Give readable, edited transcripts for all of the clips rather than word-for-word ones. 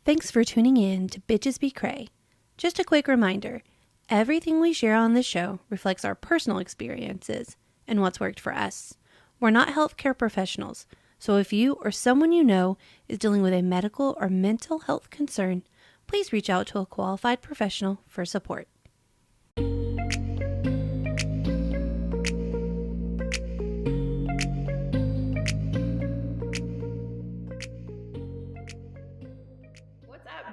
Thanks for tuning in to Be Cray. Just a quick reminder, everything we share on this show reflects our personal experiences and what's worked for us. We're not healthcare professionals, so if you or someone you know is dealing with a medical or mental health concern, please reach out to a qualified professional for support.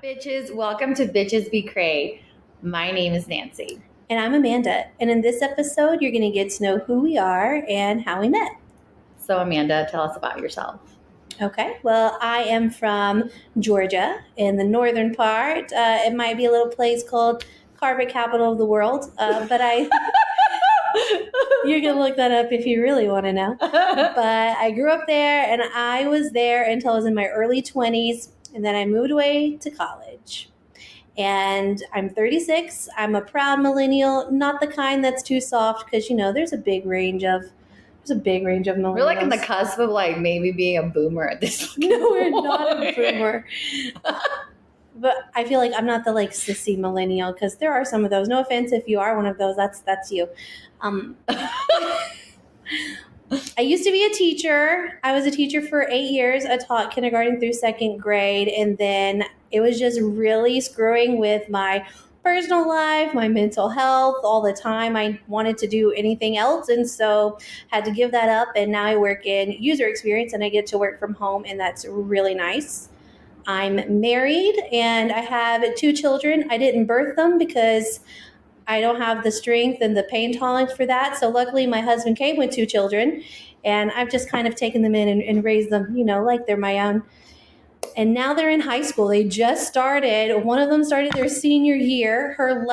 Bitches, welcome to Bitches Be Cray. My name is Nancy. And I'm Amanda. And in this episode, you're going to get to know who we are and how we met. So Amanda, tell us about yourself. Okay, well, I am from Georgia in the northern part. It might be a little place called Carpet Capital of the World, but you can look that up if you really want to know. But I grew up there, and I was there until I was in my early 20s. And then I moved away to college. And I'm 36. I'm a proud millennial, not the kind that's too soft because, there's a big range of millennials. We're like on the cusp of like maybe being a boomer at this point. No, we're not a boomer. But I feel like I'm not the like sissy millennial because there are some of those. No offense if you are one of those. That's you. I used to be a teacher. I was a teacher for 8 years. I taught kindergarten through second grade. And then it was just really screwing with my personal life, my mental health all the time. I wanted to do anything else. And so had to give that up. And now I work in user experience and I get to work from home. And that's really nice. I'm married and I have 2 children. I didn't birth them because I don't have the strength and the pain tolerance for that. So luckily my husband came with 2 children and I've just kind of taken them in and raised them, like they're my own. And now they're in high school. They just started. One of them started their senior year, her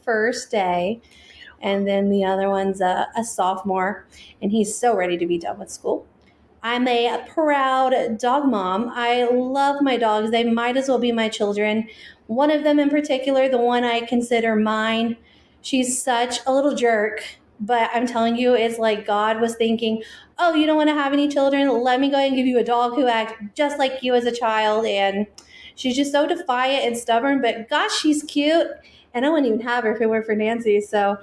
first day. And then the other one's a sophomore and he's so ready to be done with school. I'm a proud dog mom. I love my dogs. They might as well be my children. One of them in particular, the one I consider mine, she's such a little jerk. But I'm telling you, it's like God was thinking, oh, you don't want to have any children? Let me go ahead and give you a dog who acts just like you as a child. And she's just so defiant and stubborn. But gosh, she's cute. And I wouldn't even have her if it weren't for Nancy. So,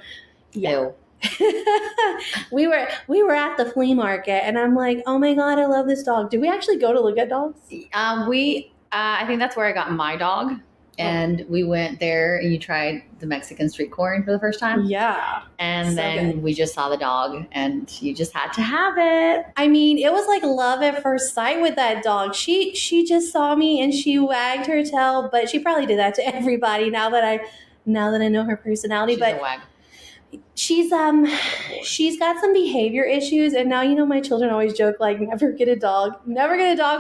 yeah. Ew. we were at the flea market and I'm like, oh my God, I love this dog. Did we actually go to look at dogs? I think that's where I got my dog. And we went there and you tried the Mexican street corn for the first time. Yeah. And so then good. We just saw the dog and you just had to have it. I mean, it was like love at first sight with that dog. She just saw me and she wagged her tail, but she probably did that to everybody now that I know her personality. She's but a wag. She's got some behavior issues, and now my children always joke like never get a dog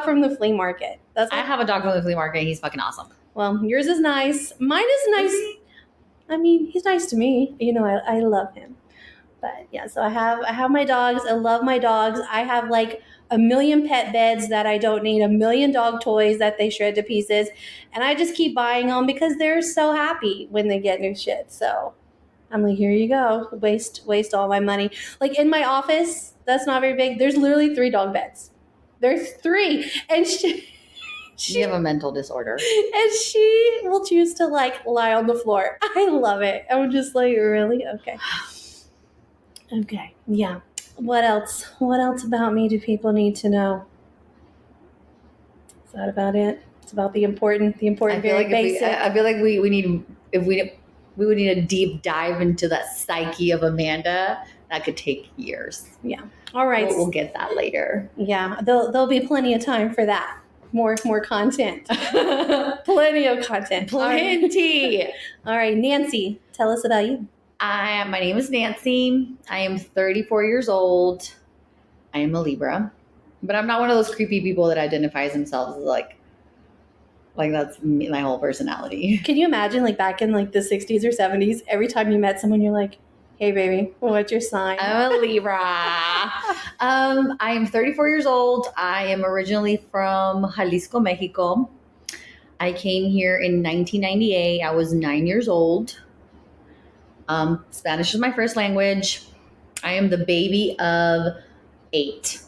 from the flea market. I have a dog from the flea market. He's fucking awesome. Well, yours is nice. Mine is nice. I mean, he's nice to me. I love him. But yeah, so I have my dogs. I love my dogs. I have like a million pet beds that I don't need, a million dog toys that they shred to pieces, and I just keep buying them because they're so happy when they get new shit. So I'm like, here you go. Waste all my money. Like in my office, that's not very big. There's literally 3 dog beds. There's 3. And you have a mental disorder. And she will choose to like lie on the floor. I love it. I'm just like, really? Okay. Okay. Yeah. What else? What else about me do people need to know? Is that about it? It's about the important, very basic. I feel like we would need a deep dive into that psyche of Amanda. That could take years. Yeah. All right. We'll get that later. Yeah. There'll be plenty of time for that. More content. Plenty of content. Plenty. All right. Nancy, tell us about you. My name is Nancy. I am 34 years old. I am a Libra. But I'm not one of those creepy people that identifies themselves as like that's me, my whole personality. Can you imagine like back in like the 60s or 70s, every time you met someone, you're like, hey baby, what's your sign? I'm a Libra. I am 34 years old. I am originally from Jalisco, Mexico. I came here in 1998. I was 9 years old. Spanish is my first language. I am the baby of 8.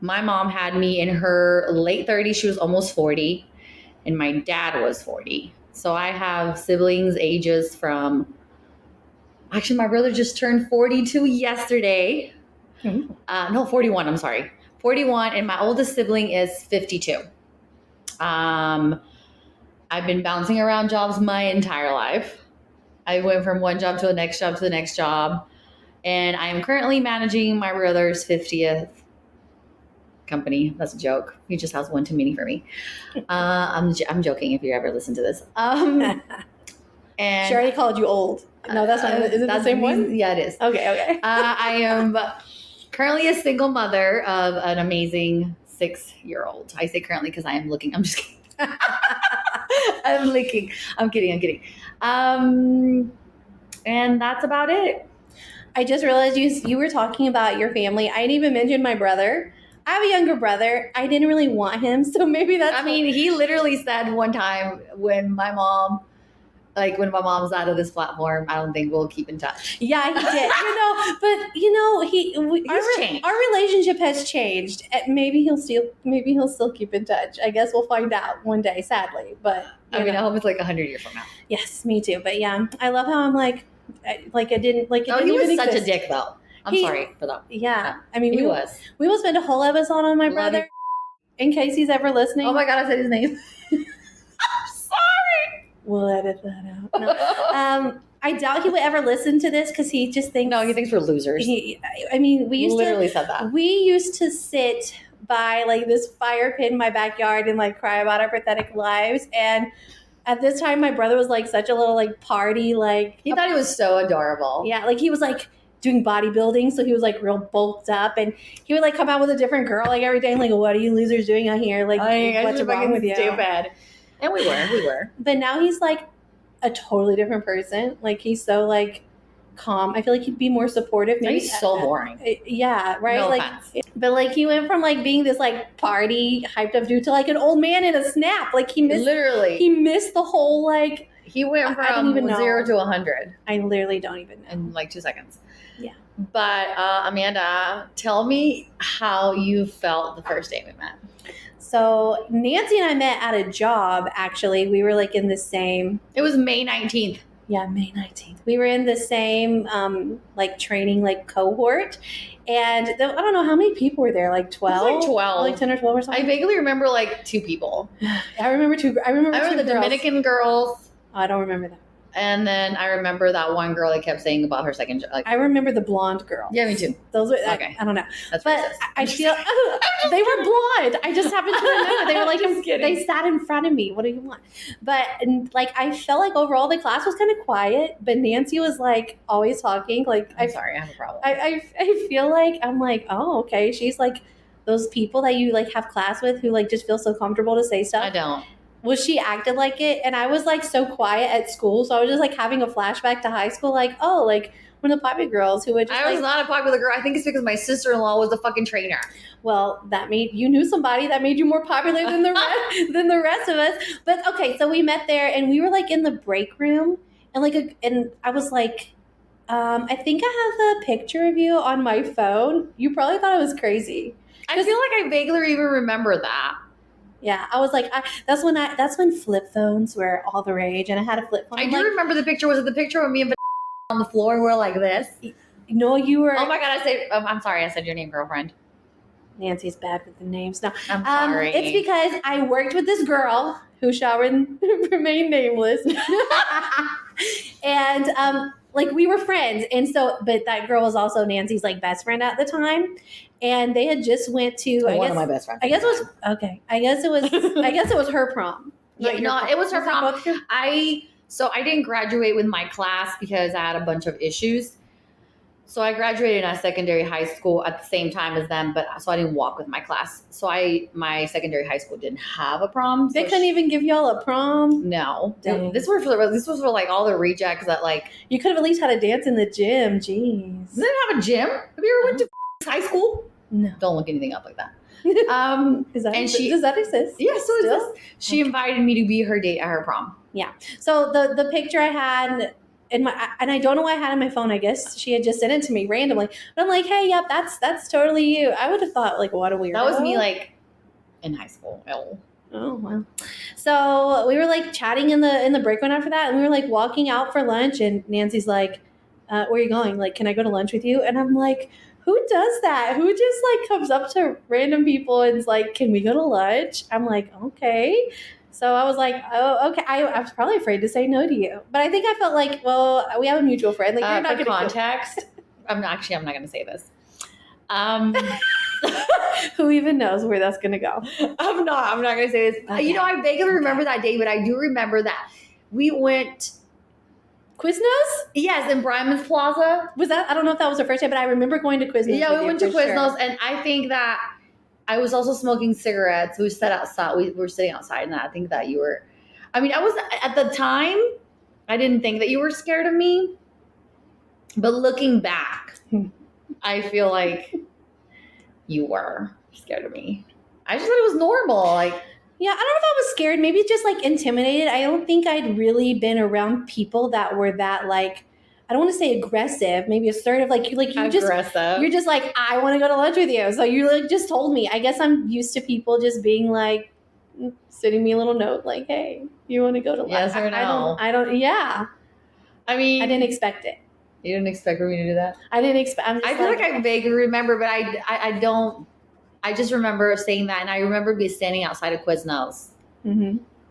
My mom had me in her late 30s. She was almost 40. and my dad was 40. So I have siblings ages from, actually, my brother just turned 42 yesterday. No, 41, I'm sorry. 41, and my oldest sibling is 52. I've been bouncing around jobs my entire life. I went from one job to the next job to the next job. And I am currently managing my brother's 50th company. That's a joke. He just has one too many for me. I'm joking if you ever listen to this. And She already called you old. No, that's not. Is it the same one? Yeah, it is. Okay. I am currently a single mother of an amazing 6-year-old. I say currently because I am looking. I'm just kidding. I'm licking. I'm kidding. And that's about it. I just realized you were talking about your family. I didn't even mention my brother. I have a younger brother. I didn't really want him, so maybe that's. I mean, he literally said one time when my mom's out of this platform, I don't think we'll keep in touch. Yeah, he did. But our relationship has changed. Maybe he'll still keep in touch. I guess we'll find out one day. Sadly, but I hope it's like 100 years from now. Yes, me too. But yeah, I love how I'm like I didn't like. It oh, didn't he was even such exist. a dick, though. I'm sorry for that. Yeah, I mean, he we will spend a whole episode on my brother, in case he's ever listening. Oh my god, I said his name. I'm sorry. We'll edit that out. No. I doubt he would ever listen to this because he just thinks. No, he thinks we're losers. We said that. We used to sit by like this fire pit in my backyard and like cry about our pathetic lives. And at this time, my brother was like such a little like party, like he thought he was so adorable. Yeah, like he was like doing bodybuilding, so he was like real bulked up, and he would like come out with a different girl like every day, and like, what are you losers doing out here? Like, what's wrong with you? Stupid. And we were. But now he's like a totally different person. Like he's so like calm. I feel like he'd be more supportive. Maybe he's so boring. Yeah, right. No like, offense. But like he went from like being this like party hyped up dude to like an old man in a snap. Like he missed the whole like. He went from 0 to 100. I literally don't even know. In like 2 seconds. Yeah. But Amanda, tell me how you felt the first day we met. So Nancy and I met at a job, actually. We were like in the same... It was May 19th. Yeah, May 19th. We were in the same like training like cohort. And I don't know, how many people were there? Like 12? It was like 12. Like 10 or 12 or something? I vaguely remember like 2 people. I remember two the girls. Dominican girls. Oh, I don't remember that. And then I remember that one girl that kept saying about her second job. I remember the blonde girl. Yeah, me too. Those were, okay. I don't know. That's but racist. I feel they were blonde. I just happened to remember. They were like, they sat in front of me. What do you want? But like, I felt like overall the class was kind of quiet, but Nancy was like always talking. Like, I'm sorry, I have a problem. I feel like I'm like, oh, okay. She's like those people that you like have class with who like just feel so comfortable to say stuff. I don't. Well, she acted like it, and I was like so quiet at school, so I was just like having a flashback to high school, like, oh, like one of the popular girls who would just I was not a popular girl. I think it's because my sister-in-law was the fucking trainer. Well, that made you knew somebody that made you more popular than the rest of us. But okay, so we met there, and we were like in the break room, and and I was like, I think I have a picture of you on my phone. You probably thought I was crazy. I feel like I vaguely even remember that. Yeah, I was like, that's when flip phones were all the rage, and I had a flip phone. I do remember the picture. Was it the picture of me and on the floor? And we're like this. No, you were. Oh my god! I'm sorry. I said your name, girlfriend. Nancy's bad with the names. No, I'm sorry. It's because I worked with this girl who shall remain nameless, and like we were friends, and so, but that girl was also Nancy's like best friend at the time. And they had just went to one of my best friends. I guess it was okay. I guess it was her prom. Yeah, it was her prom. I didn't graduate with my class because I had a bunch of issues. So I graduated at secondary high school at the same time as them, but so I didn't walk with my class. So my secondary high school didn't have a prom. They couldn't even give y'all a prom. No, dang. This was for like all the rejects that like you could have at least had a dance in the gym. Jeez, they didn't have a gym. Have you ever went to high school? No, don't look anything up like that. Does that exist? Yes, so does. She invited me to be her date at her prom. Yeah. So the picture I had and I don't know why I had it on my phone. I guess she had just sent it to me randomly. But I'm like, hey, yep, that's totally you. I would have thought like, what a weirdo. That was me like in high school. Oh wow. So we were like chatting in the break room after that, and we were like walking out for lunch, and Nancy's like, "Where are you going? Like, can I go to lunch with you?" And I'm like, "Who does that? Who just like comes up to random people and is like, can we go to lunch?" I'm like, okay. So I was like, oh, okay. I was probably afraid to say no to you, but I think I felt like, well, we have a mutual friend. Like, you're not For going to context, I'm not going to say this. Who even knows where that's going to go? I'm not going to say this. Okay. You know, I vaguely remember that day, but I do remember that we went. Quiznos? Yes, in Bryman's Plaza. Was that? I don't know if that was the first time, but I remember going to Quiznos. Yeah, we went to Quiznos, sure. and I think that I was also smoking cigarettes. We sat outside. We were sitting outside, and I think that you were. I mean, I was at the time. I didn't think that you were scared of me, but looking back, I feel like you were scared of me. I just thought it was normal. Like, yeah, I don't know if I was scared. Maybe just like intimidated. I don't think I'd really been around people that were that like, I don't want to say aggressive, maybe assertive. Like you aggressive. You're just like, I want to go to lunch with you. So you like just told me. I guess I'm used to people just being like, sending me a little note like, hey, you want to go to lunch? Yes or no? I don't. Yeah. I mean, I didn't expect it. You didn't expect for me to do that? I didn't expect. I feel like I vaguely remember, but I don't. I just remember saying that, and I remember be standing outside of Quiznos,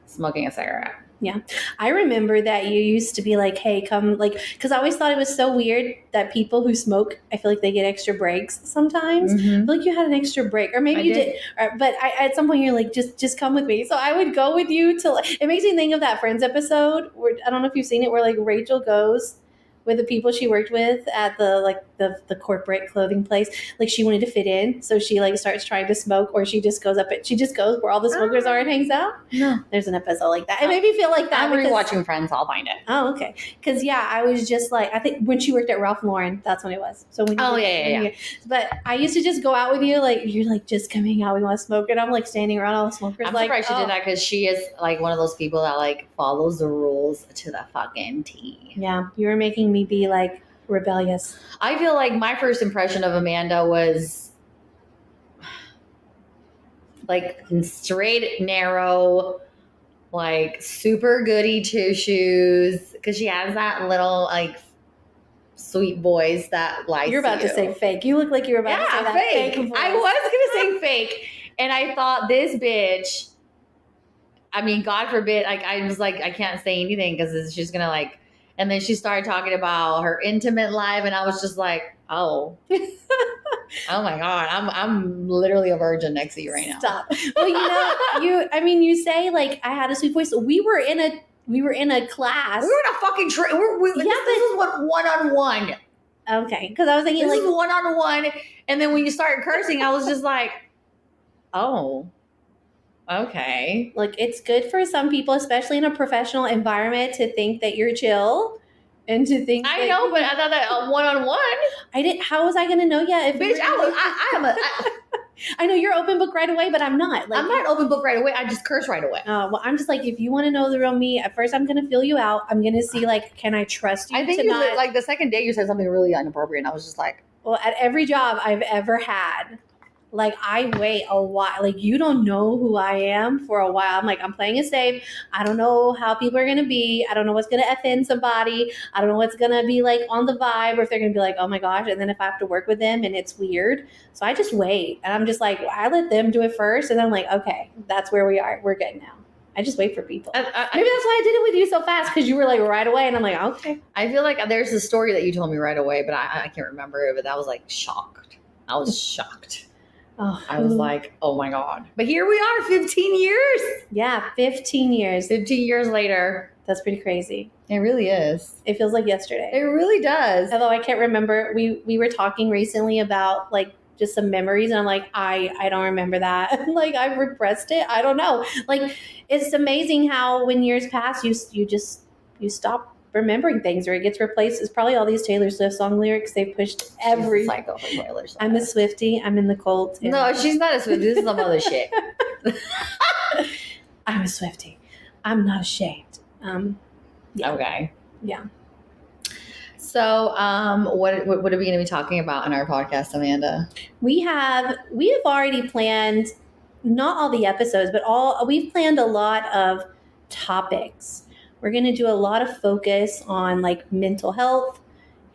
smoking a cigarette. Yeah. I remember that you used to be like, hey, come, like, because I always thought it was so weird that people who smoke, I feel like they get extra breaks sometimes. I feel like you had an extra break, or maybe you did. But at some point you're like, just come with me. So I would go with you to, it makes me think of that Friends episode where, I don't know if you've seen it, where like Rachel goes with the people she worked with at the corporate clothing place. Like she wanted to fit in, so she like starts trying to smoke, or she just goes where all the smokers are and hangs out. No, there's an episode like that. It made me feel like that. I'm rewatching Friends. I'll find it. Oh, okay. Because yeah, I was just like, I think when she worked at Ralph Lauren, that's when it was. So when you but I used to just go out with you, like you're like just coming out, we want to smoke, and I'm like standing around all the smokers. I'm like, surprised she did that because she is like one of those people that like follows the rules to the fucking T. Yeah, you were making me be like rebellious. I feel like my first impression of Amanda was like straight, narrow, like super goody two shoes, because she has that little like sweet voice that likes. You're about to say fake. You look like you're about to say that fake voice. I was gonna say fake, and I thought this bitch. I mean, God forbid. Like I was like, I can't say anything because she's gonna like. And then she started talking about her intimate life, and I was just like, oh, oh my God, I'm literally a virgin next to you right now. Stop. Well, you say like I had a sweet voice. We were in a class. We were in a fucking this is what one-on-one. Okay, because I was thinking this is one-on-one, and then when you started cursing, I was just like, oh. Okay. Like it's good for some people, especially in a professional environment, to think that you're chill and to think. I know, but I thought that one-on-one. I didn't. How was I going to know yet? Bitch, I know you're open book right away, but I'm not. Like, I'm not open book right away. I just curse right away. Well, I'm just like, if you want to know the real me, at first I'm going to feel you out. I'm going to see like, can I trust you? I think like the second day you said something really inappropriate, and I was just like, well, at every job I've ever had. Like I wait a while. Like you don't know who I am for a while. I'm like, I'm playing it safe. I don't know how people are going to be. I don't know what's going to offend somebody. I don't know what's going to be like on the vibe, or if they're going to be like, oh my gosh. And then if I have to work with them and it's weird. So I just wait. And I'm just like, I let them do it first. And then I'm like, okay, that's where we are. We're good now. I just wait for people. Maybe that's why I did it with you so fast, because you were like right away. And I'm like, okay. I feel like there's a story that you told me right away, but I can't remember it. But I was like shocked. I was shocked. Oh, I was like, oh my God. But here we are, 15 years. Yeah, 15 years. 15 years later. That's pretty crazy. It really is. It feels like yesterday. It really does. Although I can't remember. We were talking recently about like just some memories, and I'm like, I don't remember that. Like I've repressed it. I don't know. Like it's amazing how when years pass, you stop remembering things, or it gets replaced. It's probably all these Taylor Swift song lyrics they pushed every. Psycho for Taylor Swift. I'm a Swiftie. I'm in the cult. No, she's not a Swiftie. This is some other shit. I'm a Swiftie. I'm not ashamed. Yeah. Okay. Yeah. So, what are we going to be talking about in our podcast, Amanda? We have already planned not all the episodes, but we've planned a lot of topics. We're going to do a lot of focus on like mental health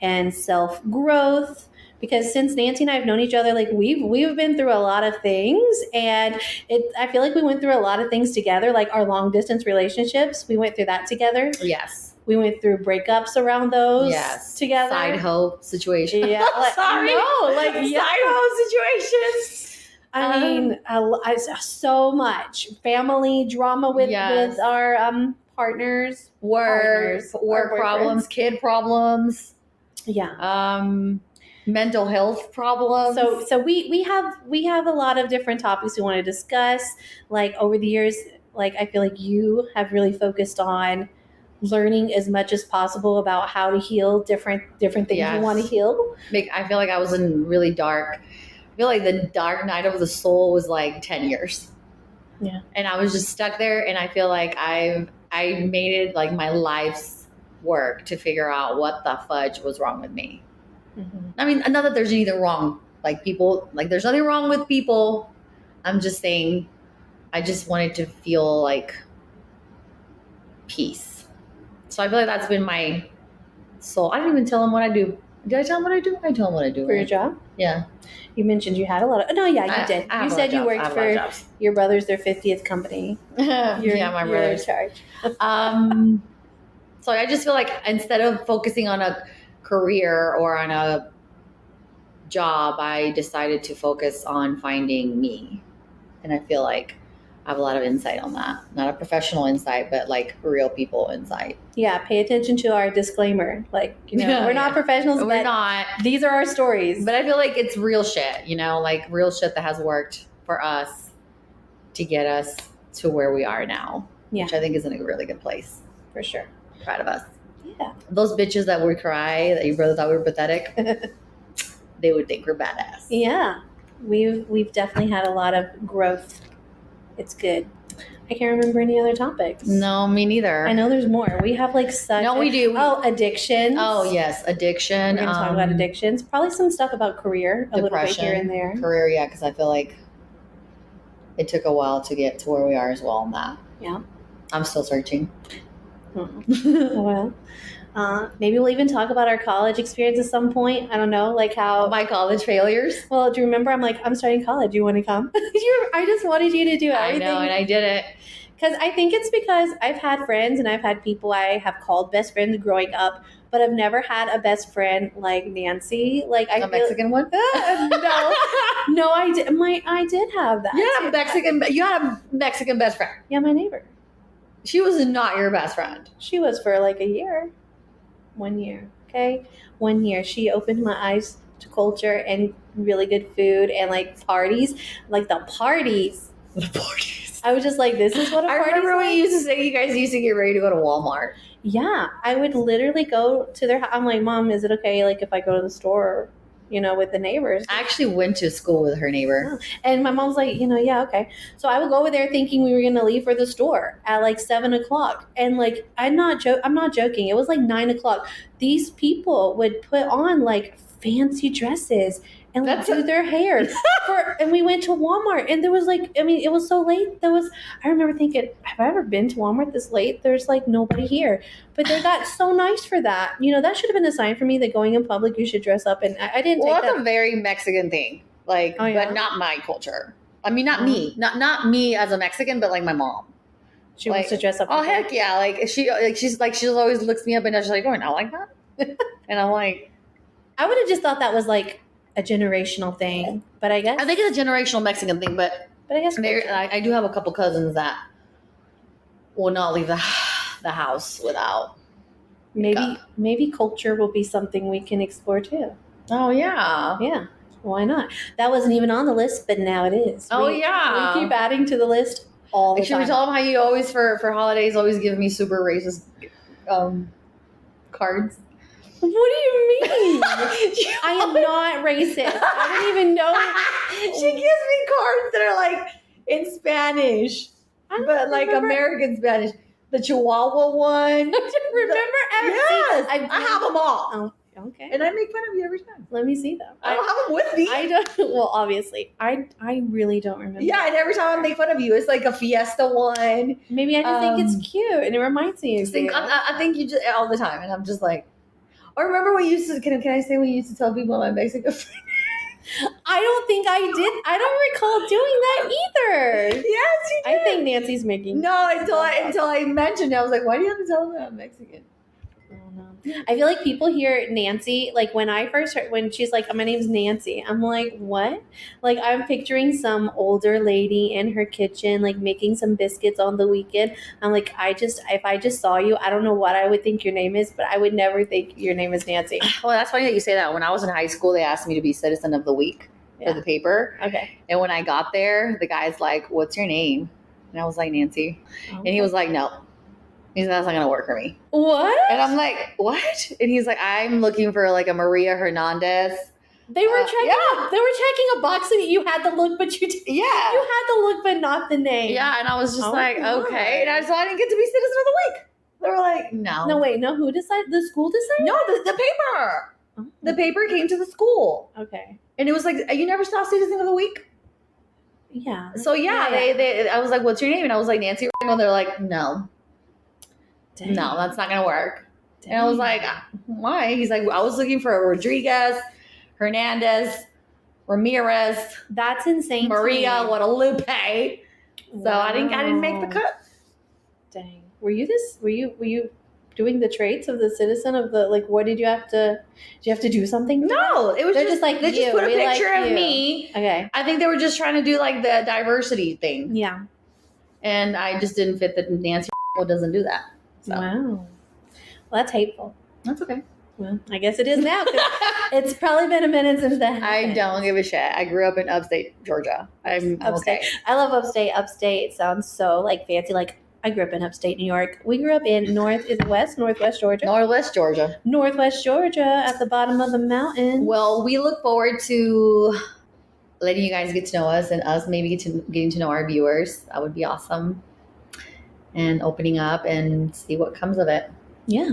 and self growth, because since Nancy and I have known each other, like we've been through a lot of things, and I feel like we went through a lot of things together, like our long distance relationships. We went through that together. Yes. We went through breakups around those together. Side hoe situation. Yeah. Like, Sorry. No, like Side hoe situations. I mean, I so much family drama with our partners, work problems, kid problems. Yeah. Mental health problems. So we have a lot of different topics we want to discuss. Like over the years, like I feel like you have really focused on learning as much as possible about how to heal different things you want to heal. I feel like I was in really dark. I feel like the dark night of the soul was like 10 years. Yeah. And I was just stuck there, and I feel like I made it like my life's work to figure out what the fudge was wrong with me. Mm-hmm. I mean, not that there's anything wrong. Like people, like there's nothing wrong with people. I'm just saying, I just wanted to feel like peace. So I feel like that's been my soul. I didn't even tell him what I do. Did I tell him what I do? I told him what I do. For your job? Yeah. You mentioned you had a lot of. No, yeah, you did. You said you worked for your brother's their 50th company. My brother's. You're in charge. So I just feel like instead of focusing on a career or on a job, I decided to focus on finding me. And I feel like I have a lot of insight on that. Not a professional insight, but like real people insight. Yeah, pay attention to our disclaimer. Like, we're not professionals. We're not. These are our stories. But I feel like it's real shit, like real shit that has worked for us to get us to where we are now. Yeah. Which I think is in a really good place. For sure. Proud of us. Yeah. Those bitches that would cry, that your brother thought we were pathetic, they would think we're badass. Yeah. We've definitely had a lot of growth. It's good. I can't remember any other topics. No, me neither. I know there's more. We have like such. No, we do. Addictions. Oh, yes. Addiction. We're going to talk about addictions. Probably some stuff about career. A little bit here and there. Career, yeah, because I feel like it took a while to get to where we are as well on that. Yeah. I'm still searching. Well, maybe we'll even talk about our college experience at some point. I don't know, like how my college failures. Well, do you remember? I'm like, I'm starting college. You want to come? I just wanted you to do everything. I know, and I did it. Because I think it's because I've had friends and I've had people I have called best friends growing up, but I've never had a best friend like Nancy. Like Mexican one? No, I did. I did have that. You had a Mexican best friend. Yeah, my neighbor. She was not your best friend. She was for like a year. 1 year. Okay, 1 year. She opened my eyes to culture and really good food and like parties, like the parties. The parties. I was just like, this is what a party is. I remember when you used to say you guys used to get ready to go to Walmart. Yeah, I would literally go to their house. I'm like, Mom, is it okay like if I go to the store, with the neighbors? I actually went to school with her neighbor. Oh. And my mom's like, yeah, okay. So I would go over there thinking we were going to leave for the store at like 7:00. And like, I'm not joking. It was like 9:00. These people would put on like fancy dresses and like do their hair. And we went to Walmart and there was like, it was so late. I remember thinking, have I ever been to Walmart this late? There's like nobody here. But they got so nice for that. That should have been a sign for me that going in public, you should dress up. And I didn't take that. Well, that's a very Mexican thing. Like, but not my culture. I mean, not me. Not me as a Mexican, but like my mom. She wants to dress up. Oh, heck yeah. Like she always looks me up and she's like, oh, not like that? And I'm like, I would have just thought that was like a generational thing, but I guess I think it's a generational Mexican thing. But I guess I do have a couple cousins that will not leave the house without maybe culture will be something we can explore too. Oh yeah, why not? That wasn't even on the list, but now it is. We keep adding to the list all the time. Should we tell them how you always for holidays always give me super racist cards? What do you mean? I am not racist. I don't even know. She gives me cards that are like in Spanish, but like American Spanish. The Chihuahua one. Remember everything? Yes, I have them all. Oh, Okay. And I make fun of you every time. Let me see them. I don't have them with me. I don't. Well, obviously, I really don't remember. Yeah, and every time I make fun of you, it's like a Fiesta one. Maybe I just think it's cute and it reminds me of you. I think you just all the time, and I'm just like, or remember we used to? Can I say we used to tell people my Mexican friend? I don't think I did. I don't recall doing that either. Yes, you did. I think Nancy's making. No, until I mentioned it, I was like, why do you have to tell them that I'm Mexican? I don't know. I feel like people hear Nancy, like when I first heard, when she's like, my name's Nancy, I'm like, what? Like I'm picturing some older lady in her kitchen, like making some biscuits on the weekend. I'm like, if I just saw you, I don't know what I would think your name is, but I would never think your name is Nancy. Well, that's funny that you say that. When I was in high school, they asked me to be Citizen of the Week for the paper. Okay. And when I got there, the guy's like, what's your name? And I was like, Nancy. Okay. And he was like, no. He's like, that's not going to work for me. What? And I'm like, what? And he's like, I'm looking for like a Maria Hernandez. They were checking a box and you had the look, but you didn't. Yeah. You had the look, but not the name. Yeah. And I was just like, okay. And so I didn't get to be Citizen of the Week. They were like, no. No, wait, no, who decided? The school decided? No, the paper. Oh. The paper came to the school. Okay. And it was like, you never saw Citizen of the Week? Yeah. So they I was like, what's your name? And I was like, Nancy. And they're like, no. Dang. No, that's not going to work. Dang. And I was like, why? He's like, I was looking for a Rodriguez, Hernandez, Ramirez. That's insane. Maria Guadalupe. Wow. So I didn't make the cut. Dang. Were you doing the traits of the citizen of the, like, what did you have to do something? No, it was just like, they just put a picture of me. Okay. I think they were just trying to do like the diversity thing. Yeah. And I just didn't fit the Nancy doesn't do that. So. Wow. Well, that's hateful. That's okay. Well, I guess it is now. It's probably been a minute since that happened. I don't give a shit. I grew up in upstate Georgia. I'm upstate. Okay. I love upstate. Upstate sounds so like fancy. Like I grew up in upstate New York. We grew up in northwest Georgia. Northwest Georgia. Northwest Georgia at the bottom of the mountain. Well, we look forward to letting you guys get to know us and us maybe getting to know our viewers. That would be awesome. And opening up and see what comes of it. Yeah.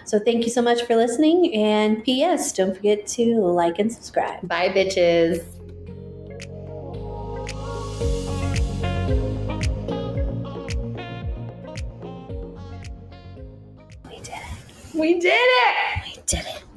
So thank you so much for listening. And P.S. don't forget to like and subscribe. Bye, bitches. We did it.